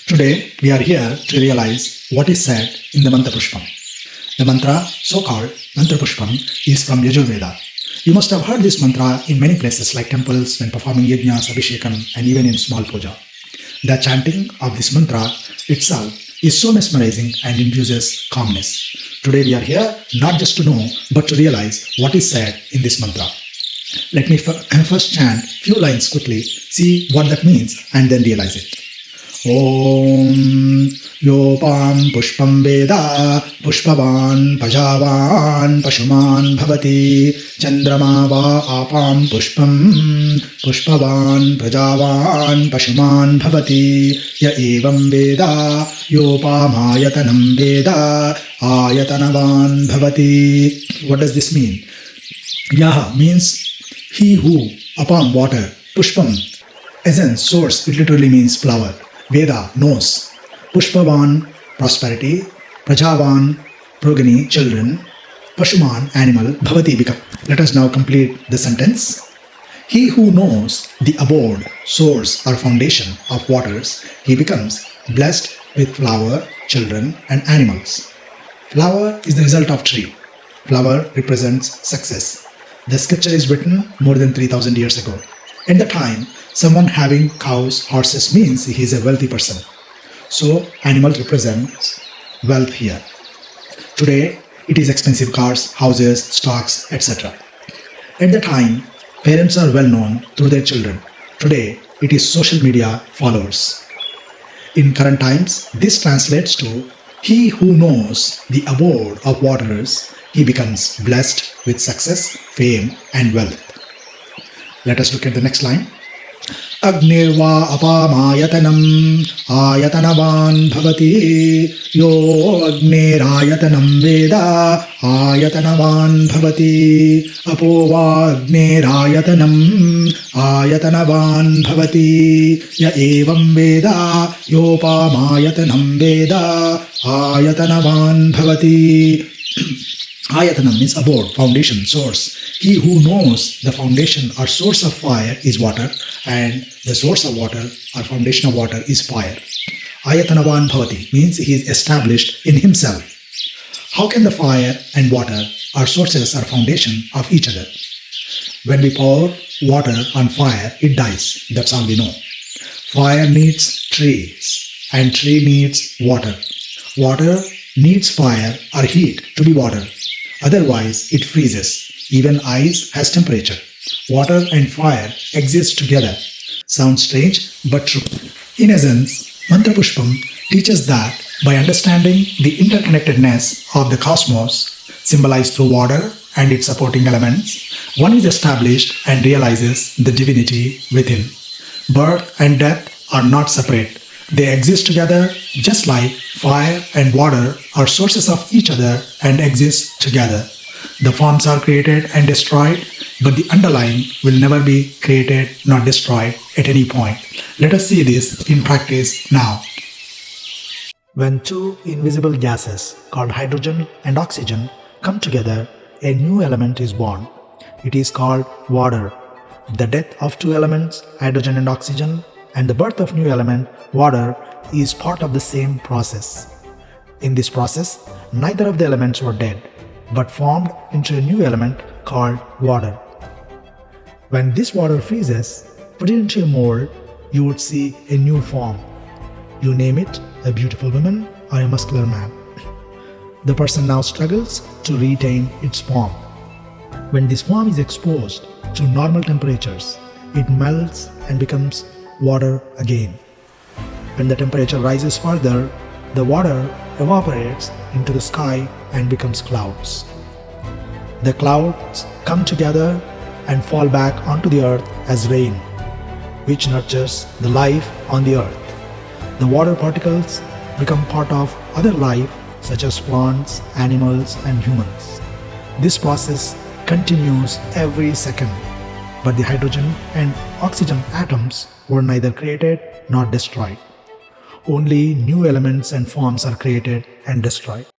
Today, we are here to realize what is said in the Mantra Pushpam. The mantra, so-called Mantra Pushpam, is from Yajurveda. You must have heard this mantra in many places like temples, when performing yajnas, abhishekam, and even in small puja. The chanting of this mantra itself is so mesmerizing and induces calmness. Today we are here not just to know, but to realize what is said in this mantra. Let me first chant few lines quickly, see what that means, and then realize it. Om Yopam Pushpam Veda Pushpavan Pajavan Pashuman Bhavati Chandrama Va Apam Pushpam Pushpavan Pajavan Pashuman Bhavati Ya Evam Veda Yopam Ayatanam Veda Ayatanavan Bhavati. What does this mean? Yaha means he who, upon water, Pushpam, essence, source, it literally means flower. Veda, knows. Pushpavan, prosperity. Prajavan, progeny, children. Pashuman, animal. Bhavati, become. Let us now complete the sentence. He who knows the abode, source or foundation of waters, he becomes blessed with flower, children and animals. Flower is the result of tree. Flower represents success. The scripture is written more than 3000 years ago. At the time, someone having cows, horses means he is a wealthy person. So, animal represents wealth here. Today, it is expensive cars, houses, stocks, etc. At the time, parents are well known through their children. Today, it is social media followers. In current times, this translates to he who knows the abode of waters, he becomes blessed with success, fame and wealth. Let us look at the next line. Agnirva apamayatanam ayatanavan bhavati yo agnirayatanam veda ayatanavan bhavati apova agnirayatanam ayatanavan bhavati ya evam veda yopamayatanam veda ayatanavan bhavati. Ayatanam means abode, foundation, source. He who knows the foundation or source of fire is water, and the source of water or foundation of water is fire. Ayatanavan bhavati means he is established in himself. How can the fire and water are sources or foundation of each other? When we pour water on fire, it dies. That's all we know. Fire needs trees, and tree needs water. Water needs fire or heat to be water. Otherwise, it freezes. Even ice has temperature. Water and fire exist together. Sounds strange, but true. In essence, Mantra Pushpam teaches that by understanding the interconnectedness of the cosmos, symbolized through water and its supporting elements, one is established and realizes the divinity within. Birth and death are not separate. They exist together just like fire and water are sources of each other and exist together. The forms are created and destroyed, but the underlying will never be created nor destroyed at any point. Let us see this in practice now. When two invisible gases called hydrogen and oxygen come together, a new element is born. It is called water. The death of two elements, hydrogen and oxygen, and the birth of new element, water, is part of the same process. In this process, neither of the elements were dead, but formed into a new element called water. When this water freezes, put it into a mold, you would see a new form. You name it a beautiful woman or a muscular man. The person now struggles to retain its form. When this form is exposed to normal temperatures, it melts and becomes water again. When the temperature rises further, the water evaporates into the sky and becomes clouds. The clouds come together and fall back onto the earth as rain, which nurtures the life on the earth. The water particles become part of other life such as plants, animals and humans. This process continues every second, but the hydrogen and oxygen atoms were neither created nor destroyed. Only new elements and forms are created and destroyed.